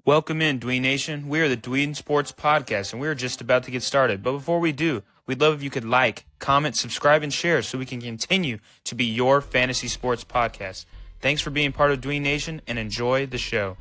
Welcome in, Dween Nation. We are the Dween Sports Podcast, and we are just about to get started. But before we do, we'd love if you could like, comment, subscribe, and share so we can continue to be your fantasy sports podcast. Thanks for being part of Dween Nation, and enjoy the show.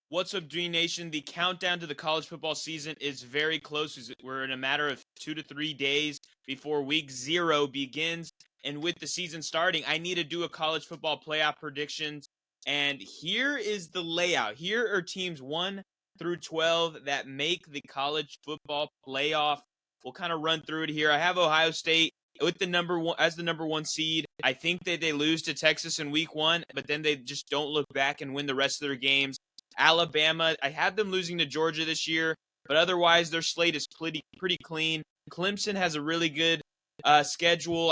What's up, Dween Nation? The countdown to the college football season is very close. We're in a matter of 2 to 3 days before week 0 begins. And with the season starting, I need to do a college football playoff predictions. And here is the layout. Here are teams 1 through 12 that make the college football playoff. We'll kind of run through it here. I have Ohio State with the number 1 seed. I think that they lose to Texas in week 1, but then they just don't look back and win the rest of their games. Alabama, I had them losing to Georgia this year, but otherwise their slate is pretty clean. Clemson has a really good schedule.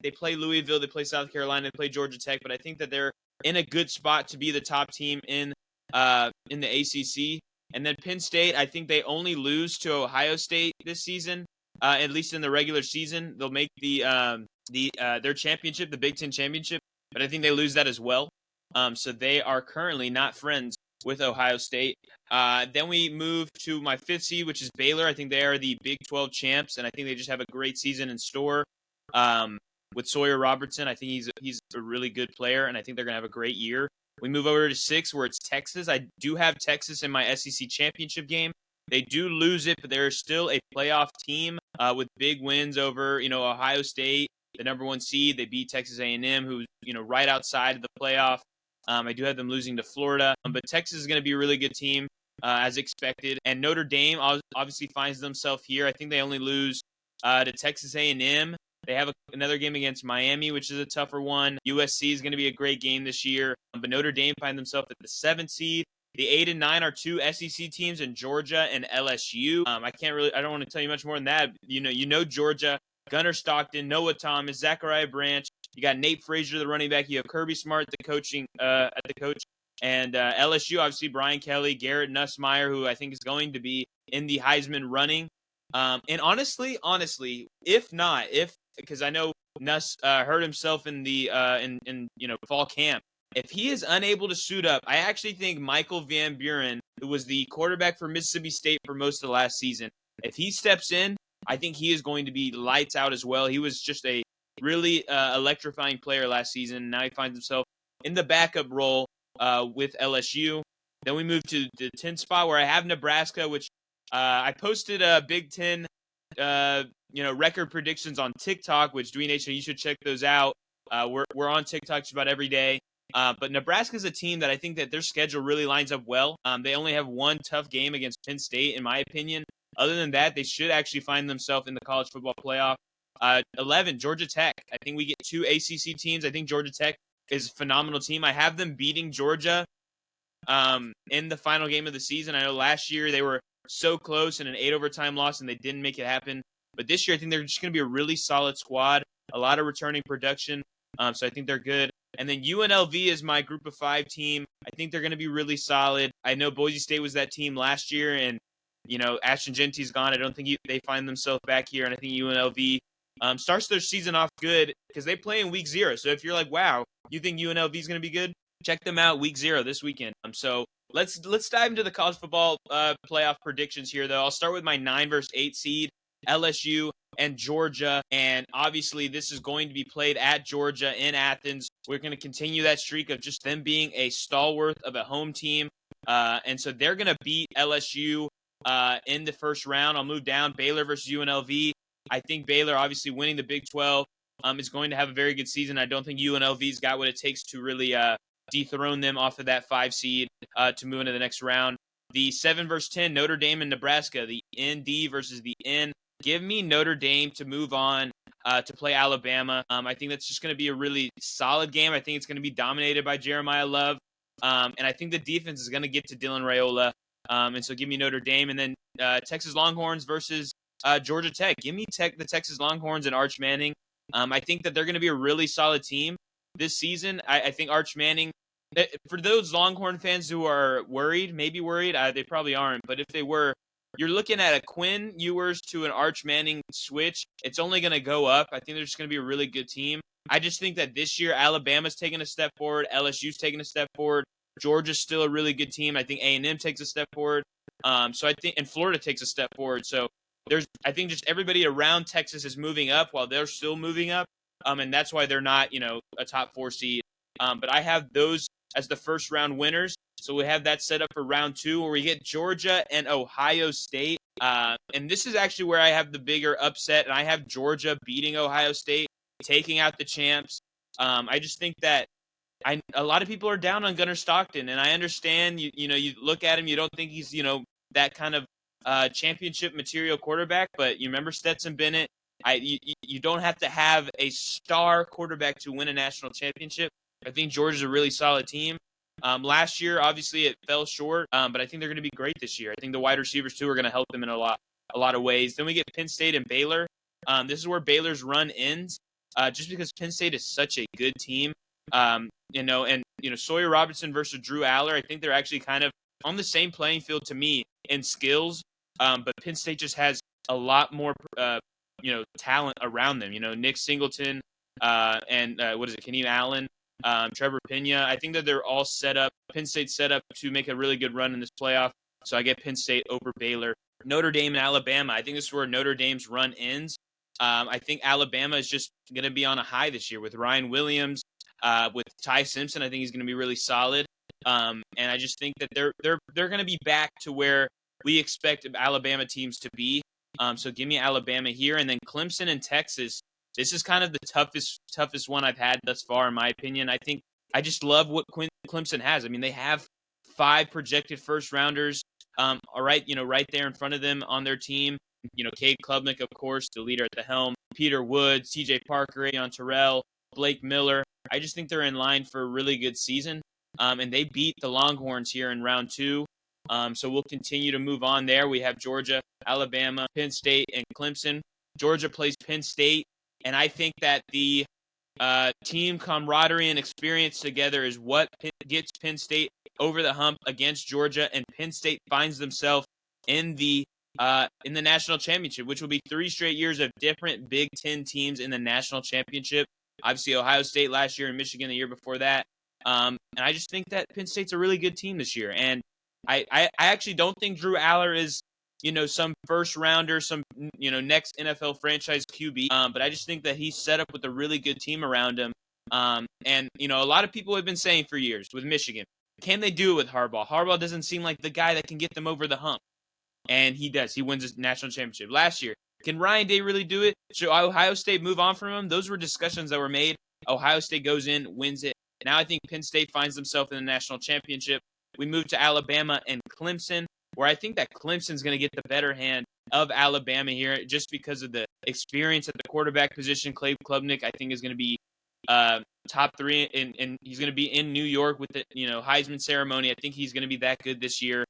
They play Louisville, they play South Carolina, they play Georgia Tech, but I think that they're in a good spot to be the top team in the ACC. And then Penn State, I think they only lose to Ohio State this season, at least in the regular season. They'll make their championship, the Big Ten championship, but I think they lose that as well. So they are currently not friends with Ohio State. Then we move to my 5th seed, which is Baylor. I think they are the Big 12 champs, and I think they just have a great season in store. With Sawyer Robertson, I think he's a really good player, and I think they're going to have a great year. We move over to 6, where it's Texas. I do have Texas in my SEC championship game. They do lose it, but they're still a playoff team with big wins over, Ohio State, the number 1 seed. They beat Texas A&M, who's, right outside of the playoff. I do have them losing to Florida, but Texas is going to be a really good team, as expected. And Notre Dame obviously finds themselves here. I think they only lose to Texas A&M. They have another game against Miami, which is a tougher one. USC is going to be a great game this year, but Notre Dame find themselves at the 7th seed. The 8 and 9 are 2 SEC teams in Georgia and LSU. I don't want to tell you much more than that. You know Georgia, Gunnar Stockton, Noah Thomas, Zachariah Branch. You got Nate Frazier, the running back. You have Kirby Smart, the coach, and LSU, obviously Brian Kelly, Garrett Nussmeier, who I think is going to be in the Heisman running. And honestly, because I know Nuss hurt himself in the fall camp. If he is unable to suit up, I actually think Michael Van Buren, who was the quarterback for Mississippi State for most of the last season, if he steps in, I think he is going to be lights out as well. He was just a really electrifying player last season. Now he finds himself in the backup role with LSU. Then we move to the 10th spot where I have Nebraska, which I posted a Big Ten record predictions on TikTok, which Dween Nation, you should check those out. We're on TikTok just about every day. But Nebraska's a team that I think that their schedule really lines up well. They only have one tough game against Penn State, in my opinion. Other than that, they should actually find themselves in the college football playoff. 11, Georgia Tech. I think we get 2 ACC teams. I think Georgia Tech is a phenomenal team. I have them beating Georgia in the final game of the season. I know last year they were so close in an 8 overtime loss and they didn't make it happen. But this year I think they're just going to be a really solid squad, a lot of returning production. So I think they're good. And then UNLV is my group of 5 team. I think they're going to be really solid. I know Boise State was that team last year, and Ashton Genty's gone. I don't think they find themselves back here, and I think UNLV starts their season off good because they play in week 0. So if you're like, wow, you think UNLV is going to be good? Check them out week 0 this weekend. So let's dive into the college football playoff predictions here, though. I'll start with my 9 versus 8 seed, LSU and Georgia. And obviously this is going to be played at Georgia in Athens. We're going to continue that streak of just them being a stalwart of a home team. And so they're going to beat LSU in the first round. I'll move down. Baylor versus UNLV. I think Baylor, obviously winning the Big 12, is going to have a very good season. I don't think UNLV's got what it takes to really dethrone them off of that 5 seed to move into the next round. The 7 versus 10, Notre Dame and Nebraska. The ND versus the N. Give me Notre Dame to move on to play Alabama. I think that's just going to be a really solid game. I think it's going to be dominated by Jeremiah Love. And I think the defense is going to get to Dylan Raiola. And so give me Notre Dame. And then Texas Longhorns versus Georgia Tech. Give me the Texas Longhorns and Arch Manning. I think that they're going to be a really solid team this season. I think Arch Manning, for those Longhorn fans who are maybe worried, they probably aren't. But if they were, you're looking at a Quinn Ewers to an Arch Manning switch. It's only going to go up. I think they're just going to be a really good team. I just think that this year Alabama's taking a step forward. LSU's taking a step forward. Georgia's still a really good team. I think A&M takes a step forward. So I think, and Florida takes a step forward. So I think just everybody around Texas is moving up while they're still moving up. And that's why they're not, a top 4 seed. But I have those as the first round winners. So we have that set up for round 2 where we get Georgia and Ohio State. And this is actually where I have the bigger upset. And I have Georgia beating Ohio State, taking out the champs. I just think that a lot of people are down on Gunnar Stockton, and I understand. You look at him, you don't think he's that kind of championship material quarterback, but you remember Stetson Bennett. You don't have to have a star quarterback to win a national championship. I think Georgia's a really solid team. Last year, obviously, it fell short, but I think they're going to be great this year. I think the wide receivers too are going to help them in a lot of ways. Then we get Penn State and Baylor. This is where Baylor's run ends, just because Penn State is such a good team. Sawyer Robertson versus Drew Aller, I think they're actually kind of on the same playing field to me in skills, but Penn State just has a lot more, talent around them. Nick Singleton and Kenny Allen, Trevor Pena. I think that they're all set up. Penn State set up to make a really good run in this playoff, so I get Penn State over Baylor. Notre Dame and Alabama, I think this is where Notre Dame's run ends. I think Alabama is just going to be on a high this year with Ryan Williams. With Ty Simpson, I think he's going to be really solid. And I just think that they're going to be back to where we expect Alabama teams to be. So give me Alabama here, and then Clemson and Texas. This is kind of the toughest one I've had thus far, in my opinion. I think I just love what Clemson has. I mean, they have 5 projected first rounders. Right there in front of them on their team. Cade Klubnik, of course, the leader at the helm. Peter Woods, T.J. Parker, Ayon Terrell, Blake Miller. I just think they're in line for a really good season. And they beat the Longhorns here in round 2. So we'll continue to move on there. We have Georgia, Alabama, Penn State, and Clemson. Georgia plays Penn State. And I think that the team camaraderie and experience together is what gets Penn State over the hump against Georgia. And Penn State finds themselves in the national championship, which will be 3 straight years of different Big Ten teams in the national championship. Obviously, Ohio State last year and Michigan the year before that. And I just think that Penn State's a really good team this year. And I actually don't think Drew Aller is, some first rounder, some, next NFL franchise QB. But I just think that he's set up with a really good team around him. And a lot of people have been saying for years with Michigan, can they do it with Harbaugh? Harbaugh doesn't seem like the guy that can get them over the hump. And he does. He wins a national championship. Last year, can Ryan Day really do it? Should Ohio State move on from him? Those were discussions that were made. Ohio State goes in, wins it. Now I think Penn State finds themselves in the national championship. We move to Alabama and Clemson, where I think that Clemson's going to get the better hand of Alabama here just because of the experience at the quarterback position. Cade Klubnik, I think, is going to be top 3, and he's going to be in New York with the Heisman ceremony. I think he's going to be that good this year.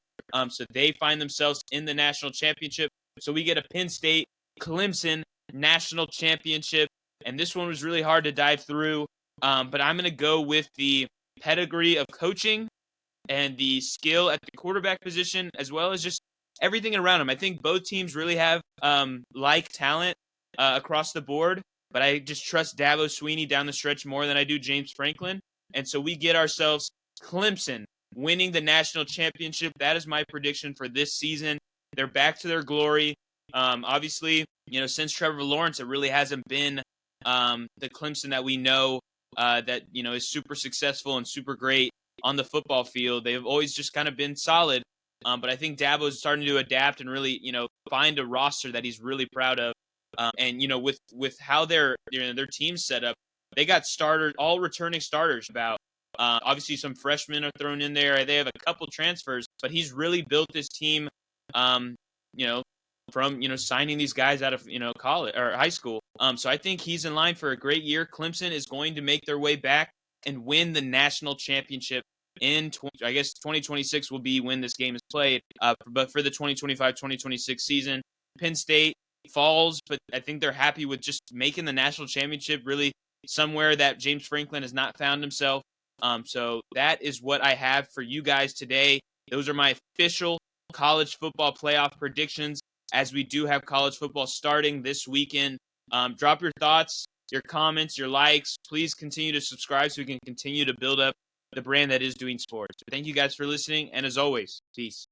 So they find themselves in the national championship. So we get a Penn State Clemson national championship, and this one was really hard to dive through. But I'm going to go with the pedigree of coaching and the skill at the quarterback position, as well as just everything around them. I think both teams really have talent across the board, but I just trust Dabo Swinney down the stretch more than I do James Franklin. And so we get ourselves Clemson winning the national championship. That is my prediction for this season. They're back to their glory. Obviously, since Trevor Lawrence, it really hasn't been the Clemson that we know that, is super successful and super great on the football field. They've always just kind of been solid. But I think Dabo is starting to adapt and really, find a roster that he's really proud of. And with how their team's set up, they got starters, all returning starters. Obviously some freshmen are thrown in there. They have a couple transfers, but he's really built this team, from signing these guys out of college or high school. So I think he's in line for a great year. Clemson is going to make their way back and win the national championship in 2026 will be when this game is played. But for the 2025-2026 season, Penn State falls, but I think they're happy with just making the national championship, really somewhere that James Franklin has not found himself. So that is what I have for you guys today. Those are my official college football playoff predictions, as we do have college football starting this weekend. Drop your thoughts, your comments, your likes. Please continue to subscribe so we can continue to build up the brand that is Doing Sports. But thank you guys for listening, and as always, peace.